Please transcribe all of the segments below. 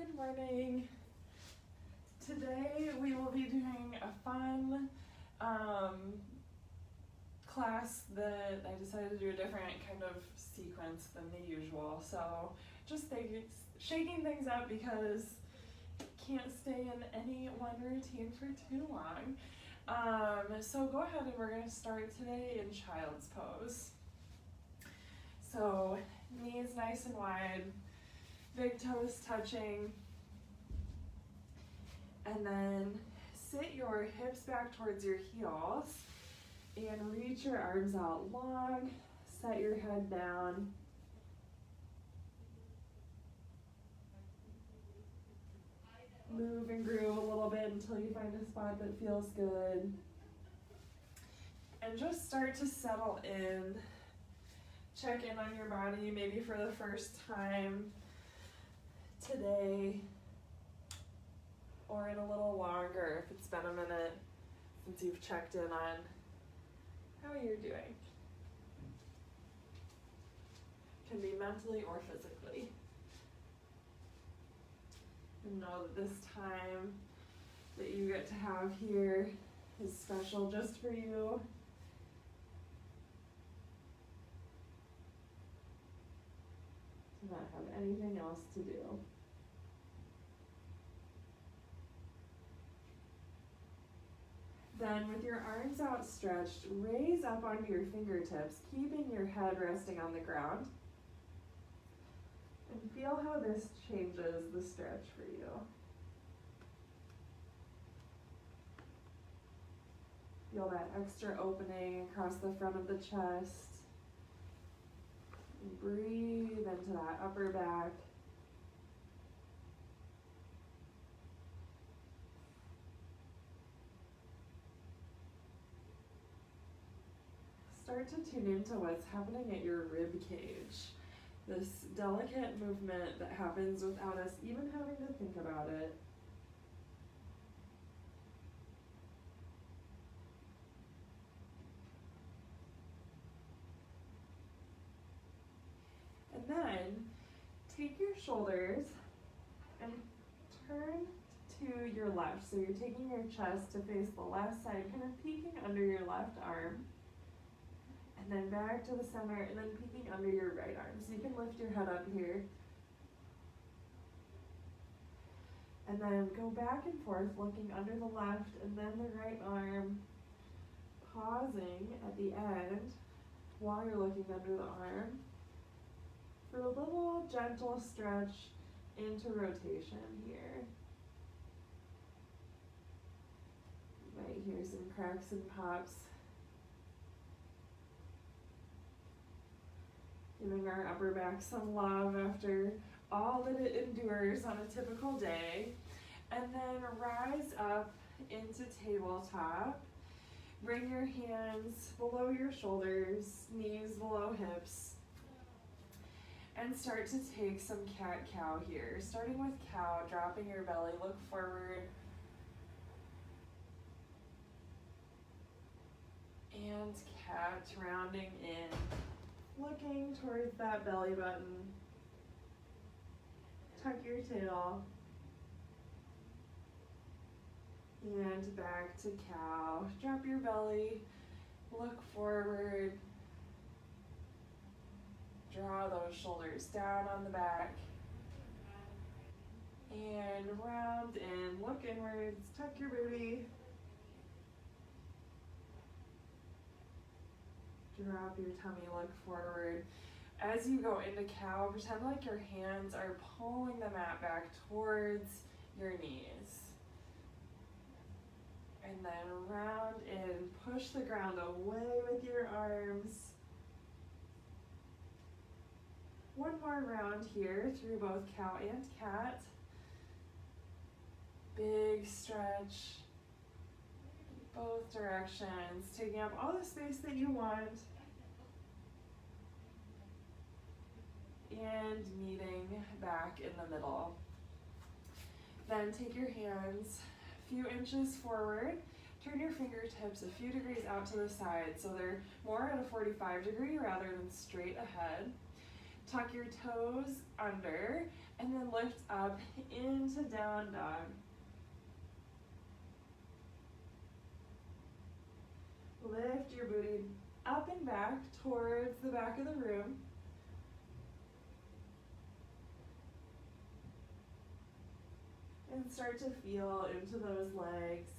Good morning. Today we will be doing a fun class that I decided to do a different kind of sequence than the usual. So just shaking things up because can't stay in any one routine for too long. So go ahead and we're going to start today in Child's Pose. So knees nice and wide, big toes touching, and then sit your hips back towards your heels and reach your arms out long, set your head down. Move and groove a little bit until you find a spot that feels good. And just start to settle in. Check in on your body, maybe for the first time today, or in a little longer if it's been a minute since you've checked in on how you're doing. Can be mentally or physically. And know that this time that you get to have here is special just for you. To not have anything else to do. Then with your arms outstretched, raise up onto your fingertips, keeping your head resting on the ground. And feel how this changes the stretch for you. Feel that extra opening across the front of the chest. And breathe into that upper back. Start to tune into what's happening at your rib cage. This delicate movement that happens without us even having to think about it. And then take your shoulders and turn to your left. So you're taking your chest to face the left side, kind of peeking under your left arm. And then back to the center, and then peeking under your right arm. So you can lift your head up here. And then go back and forth, looking under the left and then the right arm. Pausing at the end while you're looking under the arm for a little gentle stretch into rotation here. You might hear some cracks and pops. Giving our upper back some love after all that it endures on a typical day. And then rise up into tabletop. Bring your hands below your shoulders, knees below hips. And start to take some cat-cow here. Starting with cow, dropping your belly, look forward. And cat, rounding in. Looking towards that belly button. Tuck your tail. And back to cow. Drop your belly. Look forward. Draw those shoulders down on the back. And round in. Look inwards. Tuck your booty. Drop your tummy, look forward. As you go into cow, pretend like your hands are pulling the mat back towards your knees. And then round in, push the ground away with your arms. One more round here through both cow and cat. Big stretch. Both directions, taking up all the space that you want, and meeting back in the middle. Then take your hands a few inches forward, turn your fingertips a few degrees out to the side so they're more at a 45 degree rather than straight ahead. Tuck your toes under and then lift up into down dog. Lift your booty up and back towards the back of the room. And start to feel into those legs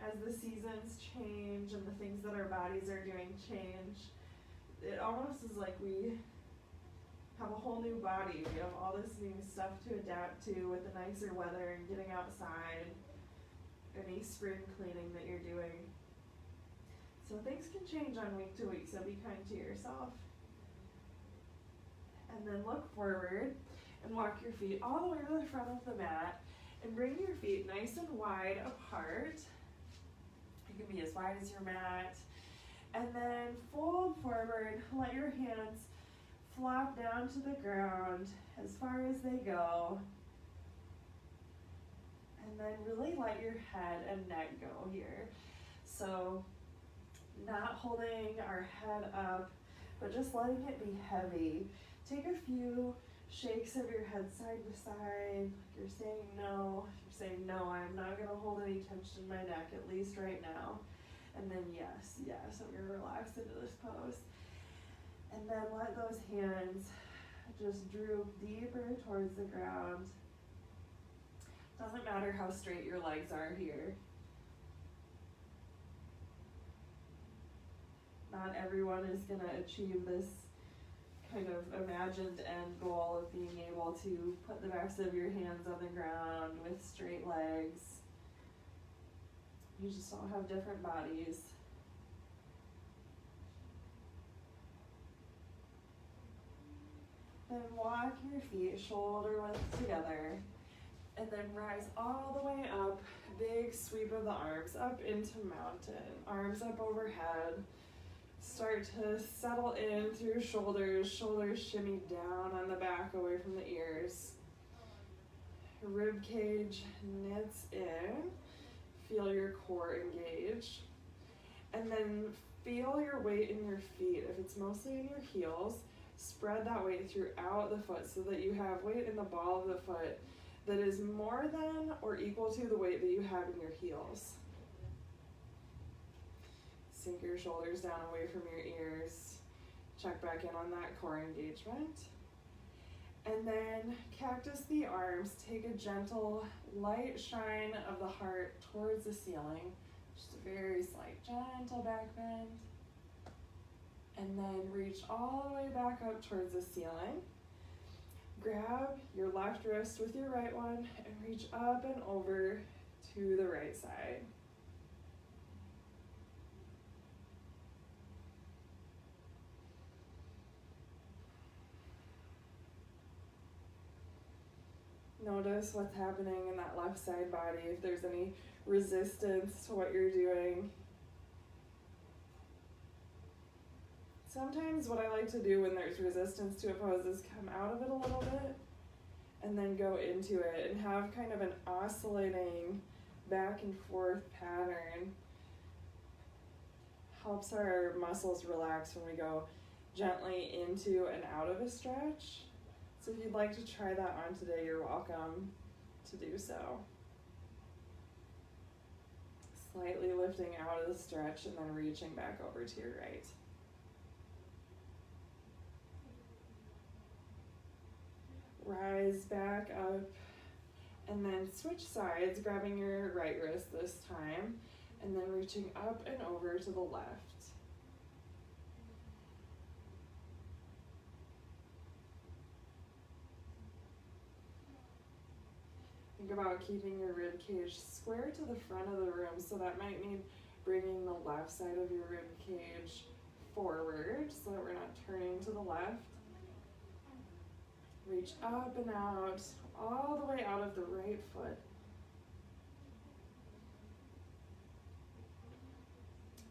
as the seasons change and the things that our bodies are doing change. It almost is like we have a whole new body. We have all this new stuff to adapt to with the nicer weather and getting outside, any spring cleaning that you're doing. So things can change on week to week, so be kind to yourself. And then look forward and walk your feet all the way to the front of the mat and bring your feet nice and wide apart. You can be as wide as your mat. And then fold forward, let your hands flop down to the ground as far as they go. And then really let your head and neck go here. So not holding our head up, but just letting it be heavy. Take a few shakes of your head side to side. You're saying no. You're saying no, I'm not going to hold any tension in my neck, at least right now. And then yes, I'm going to relax into this pose. And then let those hands just droop deeper towards the ground. Doesn't matter how straight your legs are here. Not everyone is going to achieve this kind of imagined end goal of being able to put the backs of your hands on the ground with straight legs. You just all have different bodies. Then walk your feet shoulder width together, and then rise all the way up, big sweep of the arms up into mountain, arms up overhead. Start to settle in through shoulders, shoulders shimmy down on the back away from the ears. Rib cage knits in. Feel your core engage. And then feel your weight in your feet. If it's mostly in your heels, spread that weight throughout the foot so that you have weight in the ball of the foot that is more than or equal to the weight that you have in your heels. Sink your shoulders down away from your ears. Check back in on that core engagement. And then cactus the arms. Take a gentle, light shine of the heart towards the ceiling. Just a very slight, gentle back bend. And then reach all the way back up towards the ceiling. Grab your left wrist with your right one and reach up and over to the right side. Notice what's happening in that left side body, if there's any resistance to what you're doing. Sometimes what I like to do when there's resistance to a pose is come out of it a little bit and then go into it and have kind of an oscillating back and forth pattern. Helps our muscles relax when we go gently into and out of a stretch. So if you'd like to try that on today, you're welcome to do so. Slightly lifting out of the stretch and then reaching back over to your right. Rise back up and then switch sides, grabbing your right wrist this time and then reaching up and over to the left. Think about keeping your rib cage square to the front of the room, so that might mean bringing the left side of your rib cage forward so that we're not turning to the left. Reach up and out, all the way out of the right foot.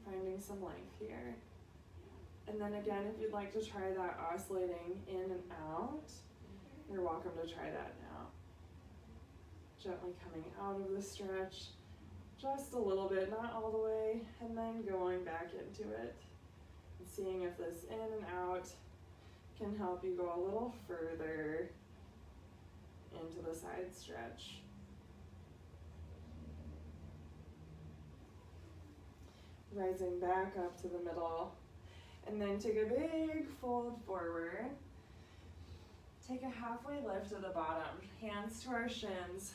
Finding some length here. And then again, if you'd like to try that oscillating in and out, you're welcome to try that now. Gently coming out of the stretch, just a little bit, not all the way, and then going back into it. And seeing if this in and out can help you go a little further into the side stretch. Rising back up to the middle, and then take a big fold forward. Take a halfway lift at the bottom, hands to our shins,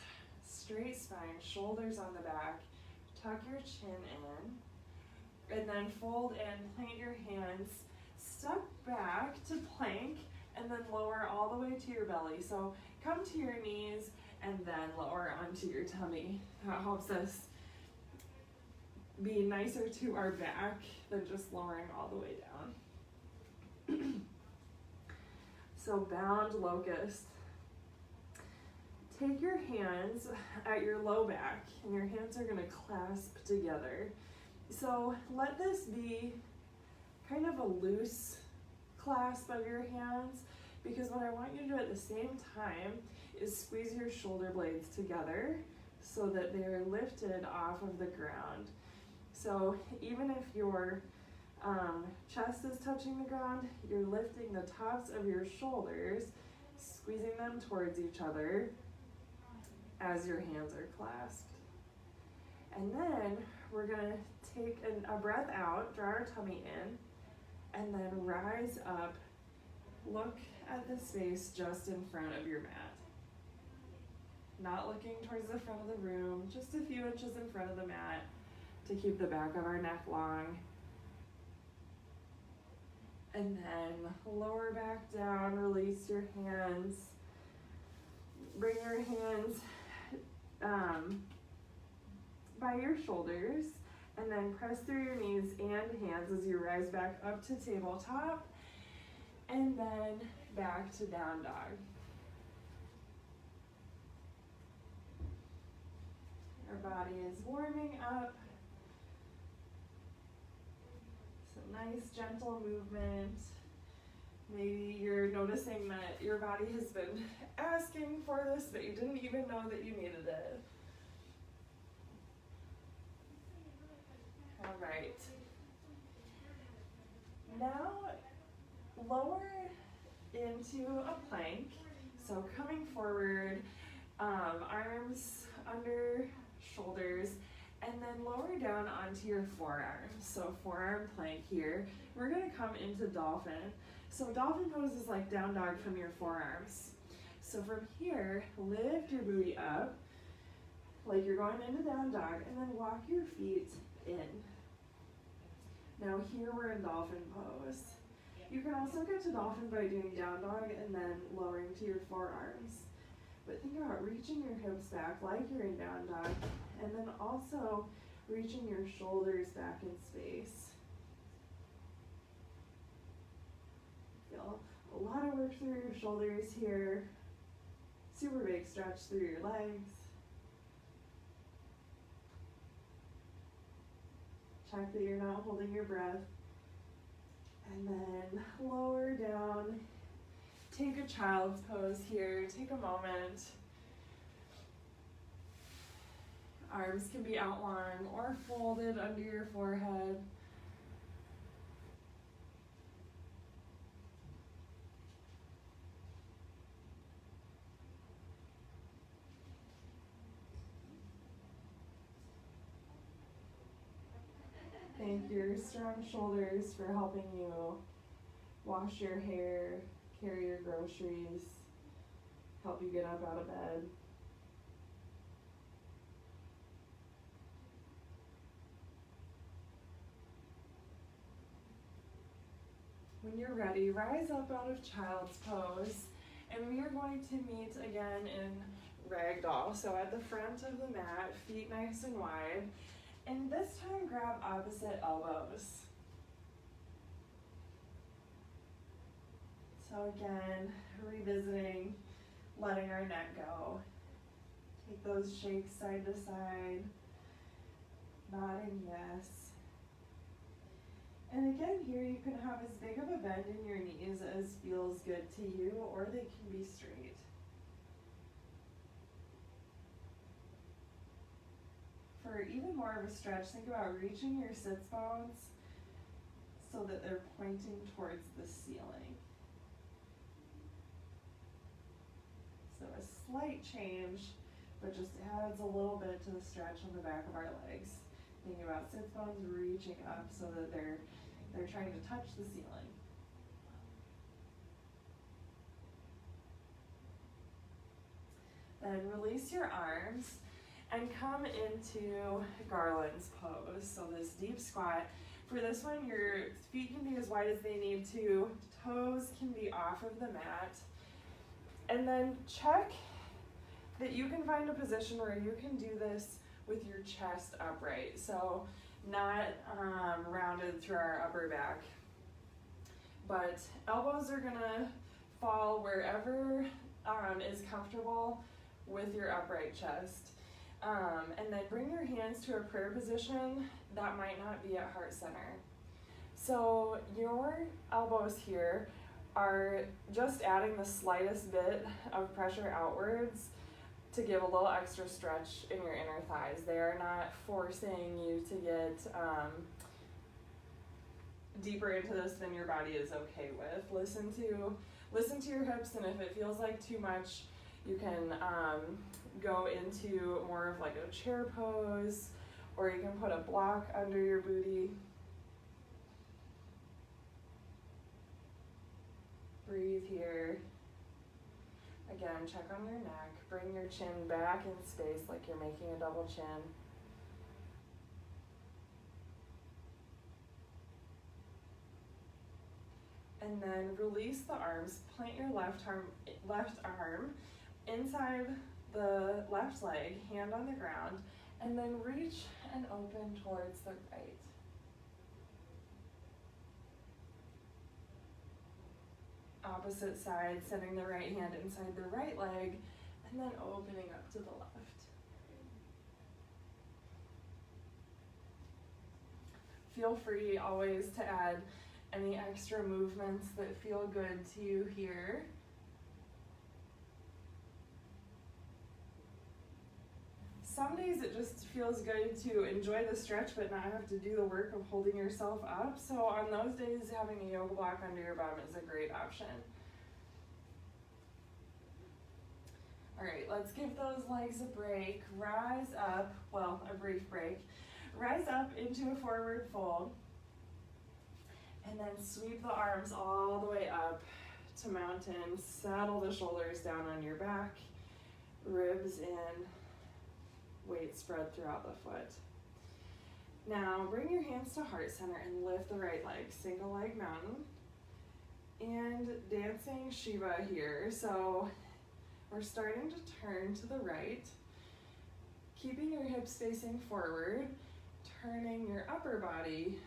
straight spine, shoulders on the back, tuck your chin in, and then fold in, plant your hands, step back to plank, and then lower all the way to your belly. So come to your knees and then lower onto your tummy. That helps us be nicer to our back than just lowering all the way down. So bound locust. Take your hands at your low back, and your hands are going to clasp together. So let this be kind of a loose clasp of your hands, because what I want you to do at the same time is squeeze your shoulder blades together so that they're lifted off of the ground. So even if your chest is touching the ground, you're lifting the tops of your shoulders, squeezing them towards each other as your hands are clasped. And then we're going to take a breath out, draw our tummy in, and then rise up. Look at the space just in front of your mat. Not looking towards the front of the room, just a few inches in front of the mat to keep the back of our neck long. And then lower back down, release your hands. Bring your hands by your shoulders, and then press through your knees and hands as you rise back up to tabletop, and then back to down dog. Our body is warming up. Some nice gentle movement. Maybe you're noticing that your body has been asking for this, but you didn't even know that you needed it. All right. Now, lower into a plank. So coming forward, arms under shoulders, and then lower down onto your forearms. So forearm plank here. We're gonna come into dolphin. So dolphin pose is like down dog from your forearms. So from here, lift your booty up like you're going into down dog, and then walk your feet in. Now here we're in dolphin pose. You can also get to dolphin by doing down dog and then lowering to your forearms. But think about reaching your hips back like you're in down dog, and then also reaching your shoulders back in space. Feel a lot of work through your shoulders here. Super big stretch through your legs. Check that you're not holding your breath. And then lower down. Take a child's pose here. Take a moment. Arms can be out long or folded under your forehead. Thank your strong shoulders for helping you wash your hair, carry your groceries, help you get up out of bed. When you're ready, rise up out of child's pose, and we are going to meet again in Ragdoll. So at the front of the mat, feet nice and wide, and this time grab opposite elbows. So again, revisiting, letting our neck go. Take those shakes side to side, nodding yes. And again here, you can have as big of a bend in your knees as feels good to you, or they can be straight. For even more of a stretch, think about reaching your sits bones so that they're pointing towards the ceiling. slight change, but just adds a little bit to the stretch on the back of our legs. Thinking about sits bones reaching up so that they're trying to touch the ceiling. Then release your arms and come into Garland's pose. So this deep squat. For this one, your feet can be as wide as they need to. Toes can be off of the mat. And then check that you can find a position where you can do this with your chest upright. So not rounded through our upper back. But elbows are gonna fall wherever is comfortable with your upright chest. And then bring your hands to a prayer position that might not be at heart center. So your elbows here are just adding the slightest bit of pressure outwards to give a little extra stretch in your inner thighs. They are not forcing you to get deeper into this than your body is okay with. Listen to your hips, and if it feels like too much, you can go into more of like a chair pose, or you can put a block under your booty. Breathe here. Again, check on your neck. Bring your chin back in space like you're making a double chin. And then release the arms. Plant your left arm inside the left leg, hand on the ground, and then reach and open towards the right. Opposite side, setting the right hand inside the right leg, and then opening up to the left. Feel free always to add any extra movements that feel good to you here. Some days it just feels good to enjoy the stretch but not have to do the work of holding yourself up. So on those days, having a yoga block under your bum is a great option. All right, let's give those legs a break. Rise up, well, a brief break. Rise up into a forward fold. And then sweep the arms all the way up to mountain. Settle the shoulders down on your back. Ribs in. Weight spread throughout the foot. Now bring your hands to heart center and lift the right leg. Single leg mountain. And dancing Shiva here. So we're starting to turn to the right. Keeping your hips facing forward. Turning your upper body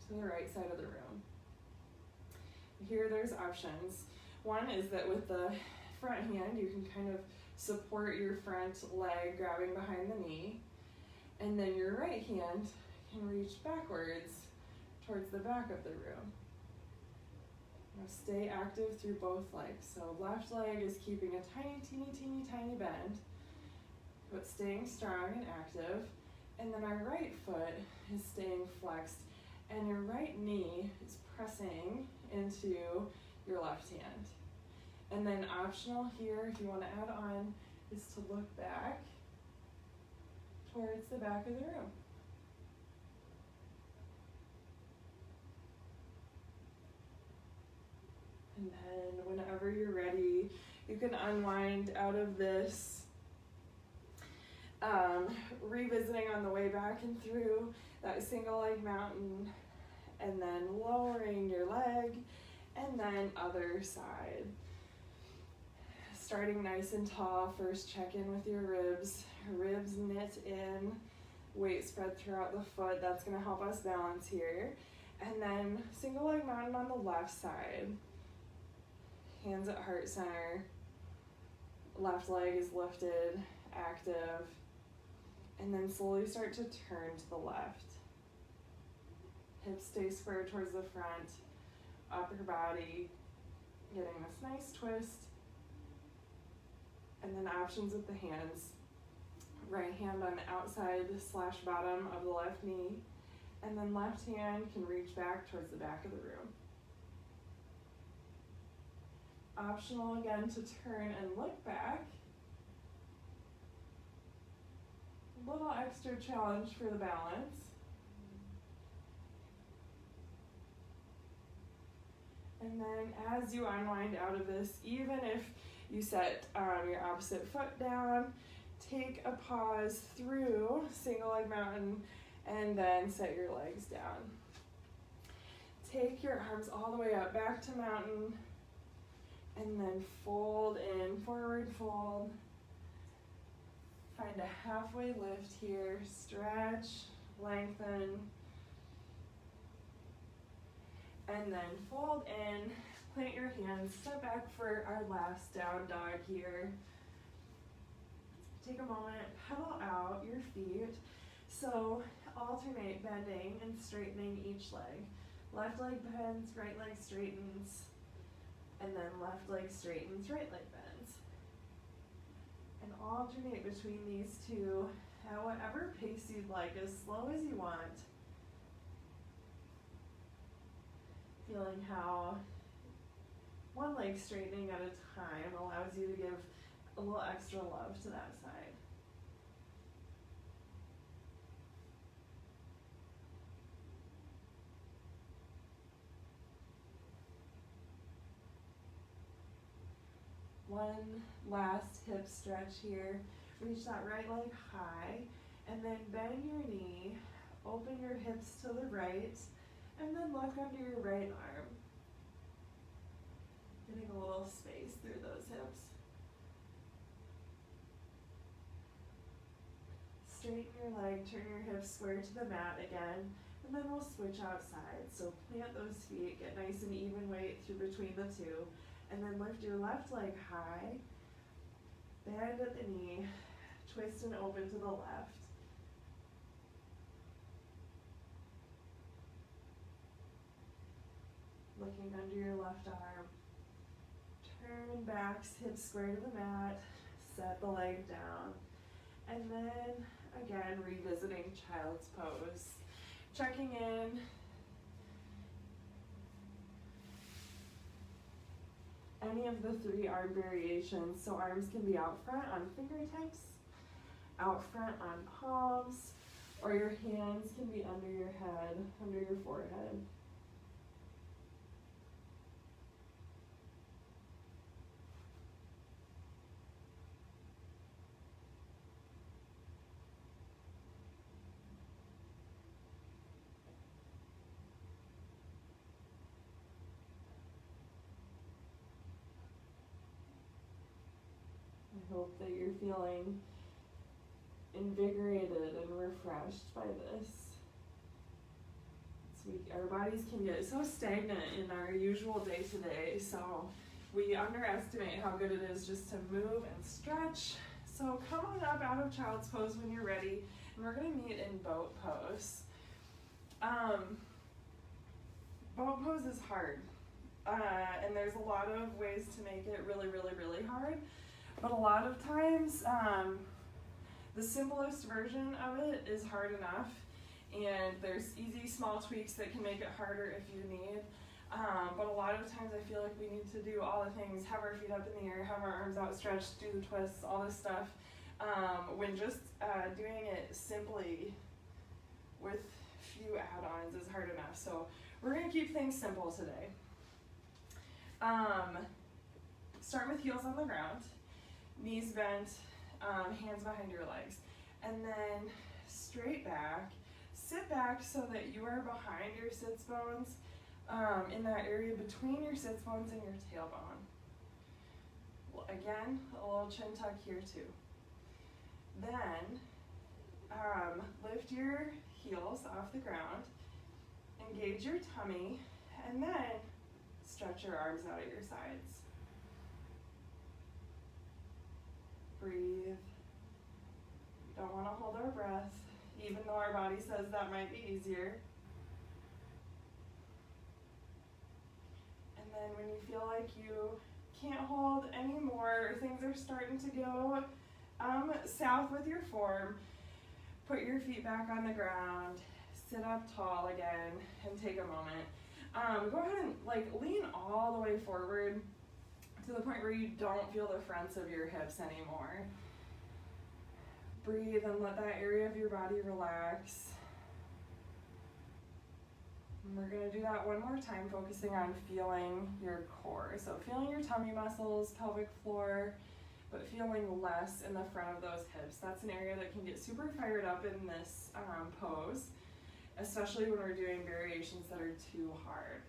to the right side of the room. Here there's options. One is that with the front hand you can kind of support your front leg grabbing behind the knee, and then your right hand can reach backwards towards the back of the room. Now stay active through both legs. So left leg is keeping a tiny, teeny bend, but staying strong and active, and then our right foot is staying flexed, and your right knee is pressing into your left hand. And then optional here, if you want to add on, is to look back towards the back of the room. And then whenever you're ready, you can unwind out of this, revisiting on the way back and through that single leg mountain, and then lowering your leg, and then other side. Starting nice and tall, first check in with your ribs. Ribs knit in, weight spread throughout the foot. That's going to help us balance here. And then single leg mountain on the left side. Hands at heart center. Left leg is lifted, active. And then slowly start to turn to the left. Hips stay square towards the front. Upper body getting this nice twist. And then options with the hands. Right hand on the outside / bottom of the left knee. And then left hand can reach back towards the back of the room. Optional again to turn and look back. little extra challenge for the balance. And then as you unwind out of this, even if you set your opposite foot down, take a pause through single leg mountain and then set your legs down. Take your arms all the way up back to mountain and then fold in, forward fold. Find a halfway lift here, stretch, lengthen, and then fold in, plant your hands, step back for our last down dog here. Take a moment, pedal out your feet. So alternate bending and straightening each leg. Left leg bends, right leg straightens, and then left leg straightens, right leg bends. And alternate between these two at whatever pace you'd like, as slow as you want. Feeling how one leg straightening at a time allows you to give a little extra love to that side. One last hip stretch here. Reach that right leg high, and then bend your knee, open your hips to the right, and then look under your right arm. Getting a little space through those hips. Straighten your leg, turn your hips square to the mat again, and then we'll switch outside. So plant those feet, get nice and even weight through between the two, and then lift your left leg high, bend at the knee, twist and open to the left. Looking under your left arm. Turn back, hips square to the mat, set the leg down. And then, again, revisiting child's pose. Checking in. Any of the 3 arm variations. So arms can be out front on fingertips, out front on palms, or your hands can be under your head, under your forehead. I hope that you're feeling invigorated and refreshed by this. Our bodies can get so stagnant in our usual day-to-day, so we underestimate how good it is just to move and stretch. So come on up out of child's pose when you're ready, and we're going to meet in boat pose. Boat pose is hard, and there's a lot of ways to make it really, really, really hard. But a lot of times, the simplest version of it is hard enough, and there's easy small tweaks that can make it harder if you need. But a lot of times I feel like we need to do all the things, have our feet up in the air, have our arms outstretched, do the twists, all this stuff, when just doing it simply with few add-ons is hard enough. So we're going to keep things simple today. Start with heels on the ground. Knees bent, hands behind your legs, and then straight back. Sit back so that you are behind your sits bones, in that area between your sits bones and your tailbone. Again, a little chin tuck here too. Then lift your heels off the ground, engage your tummy, and then stretch your arms out at your sides. Breathe. We don't want to hold our breath, even though our body says that might be easier. And then when you feel like you can't hold anymore, things are starting to go south with your form, put your feet back on the ground, sit up tall again, and take a moment. Go ahead and lean all the way forward to the point where you don't feel the fronts of your hips anymore. Breathe and let that area of your body relax. And we're going to do that one more time, focusing on feeling your core. So feeling your tummy muscles, pelvic floor, but feeling less in the front of those hips. That's an area that can get super fired up in this pose, especially when we're doing variations that are too hard.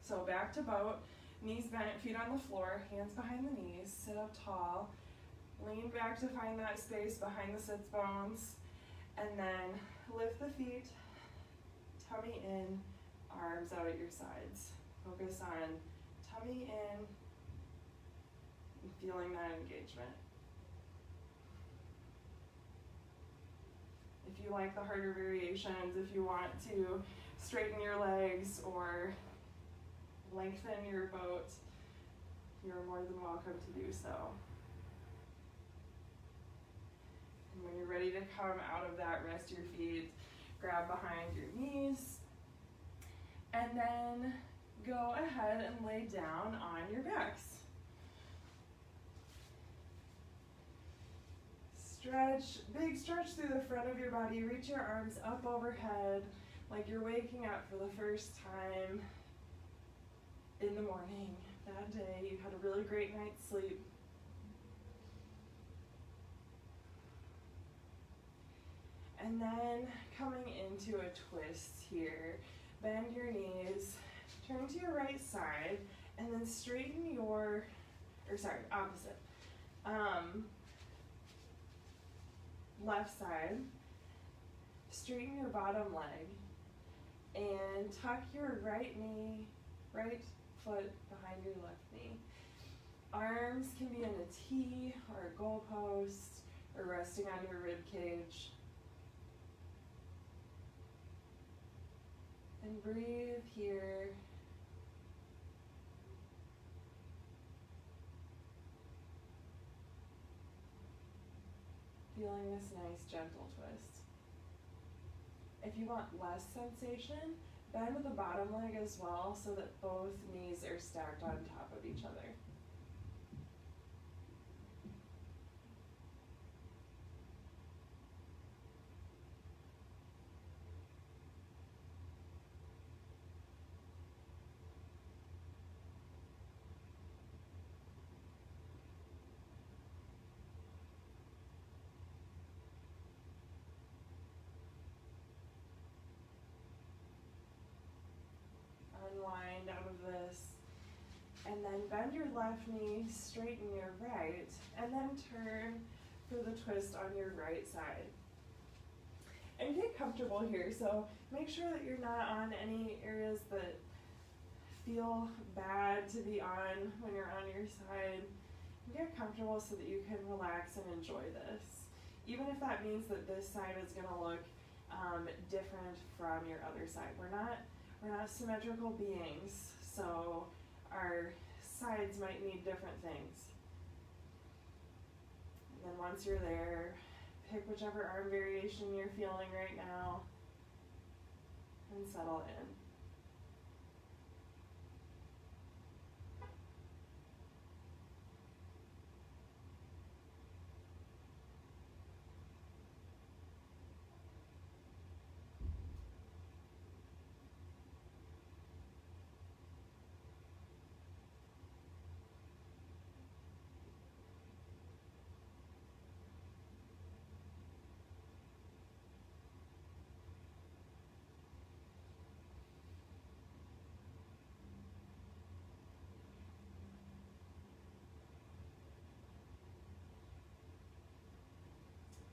So back to boat, knees bent, feet on the floor, hands behind the knees, sit up tall, lean back to find that space behind the sits bones, and then lift the feet, tummy in, arms out at your sides. Focus on tummy in and feeling that engagement. If you like the harder variations, if you want to straighten your legs or lengthen your boat, you're more than welcome to do so. And when you're ready to come out of that, rest your feet, grab behind your knees, and then go ahead and lay down on your backs. Stretch, big stretch through the front of your body. Reach your arms up overhead like you're waking up for the first time in the morning that day. You had a really great night's sleep. And then coming into a twist here. Bend your knees, turn to your right side, and then straighten your, opposite. Left side, straighten your bottom leg, and tuck your right foot behind your left knee. Arms can be in a T or a goalpost or resting on your rib cage. And breathe here. Feeling this nice gentle twist. If you want less sensation, bend the bottom leg as well so that both knees are stacked on top of each other. Unwind out of this, and then bend your left knee, straighten your right, and then turn for the twist on your right side. And get comfortable here, so make sure that you're not on any areas that feel bad to be on when you're on your side. Get comfortable so that you can relax and enjoy this. Even if that means that this side is going to look different from your other side. We're not symmetrical beings, so our sides might need different things. And then once you're there, pick whichever arm variation you're feeling right now and settle in.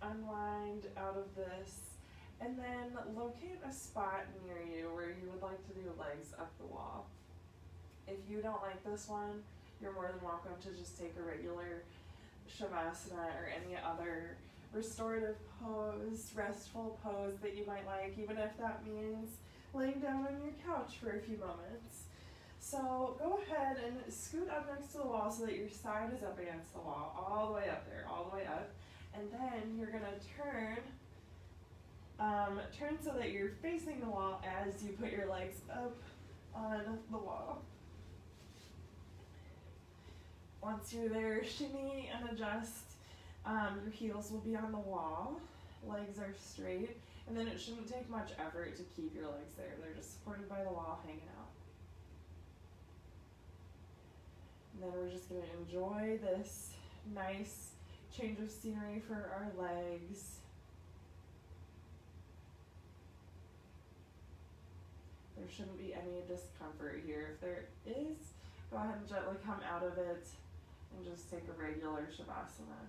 Unwind out of this, and then locate a spot near you where you would like to do legs up the wall. If you don't like this one, you're more than welcome to just take a regular Shavasana or any other restorative pose, restful pose that you might like, even if that means laying down on your couch for a few moments. So go ahead and scoot up next to the wall so that your side is up against the wall, all the way up there, all the way up. And then you're gonna turn so that you're facing the wall as you put your legs up on the wall. Once you're there, shimmy and adjust Your heels will be on the wall, legs are straight, and then it shouldn't take much effort to keep your legs there. They're just supported by the wall, hanging out. And then we're just going to enjoy this nice change of scenery for our legs. There shouldn't be any discomfort here. If there is, go ahead and gently come out of it and just take a regular Shavasana.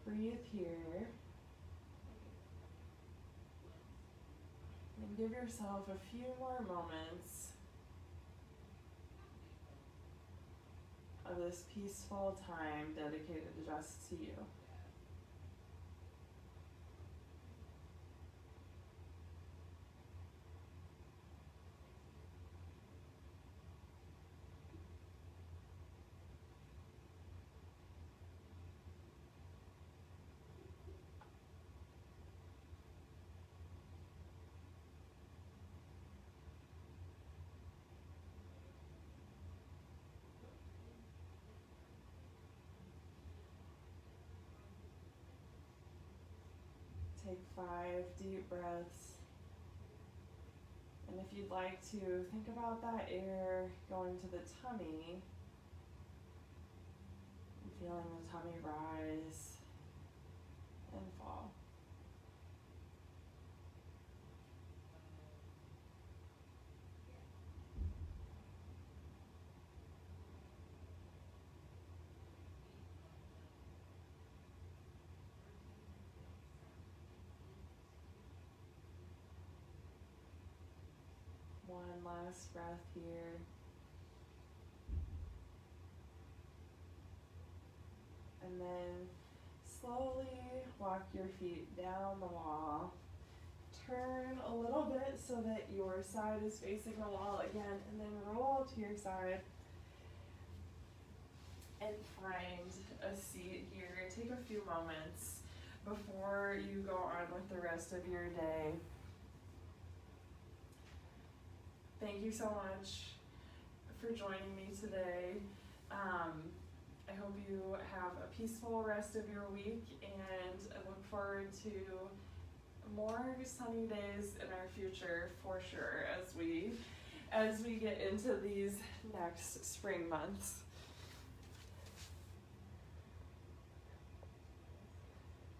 Breathe here. And give yourself a few more moments of this peaceful time dedicated just to you. Take 5 deep breaths. And if you'd like to, think about that air going to the tummy and feeling the tummy rise and fall. One last breath here. And then slowly walk your feet down the wall. Turn a little bit so that your side is facing the wall again, and then roll to your side and find a seat here. Take a few moments before you go on with the rest of your day. Thank you so much for joining me today. I hope you have a peaceful rest of your week, and I look forward to more sunny days in our future for sure as we get into these next spring months.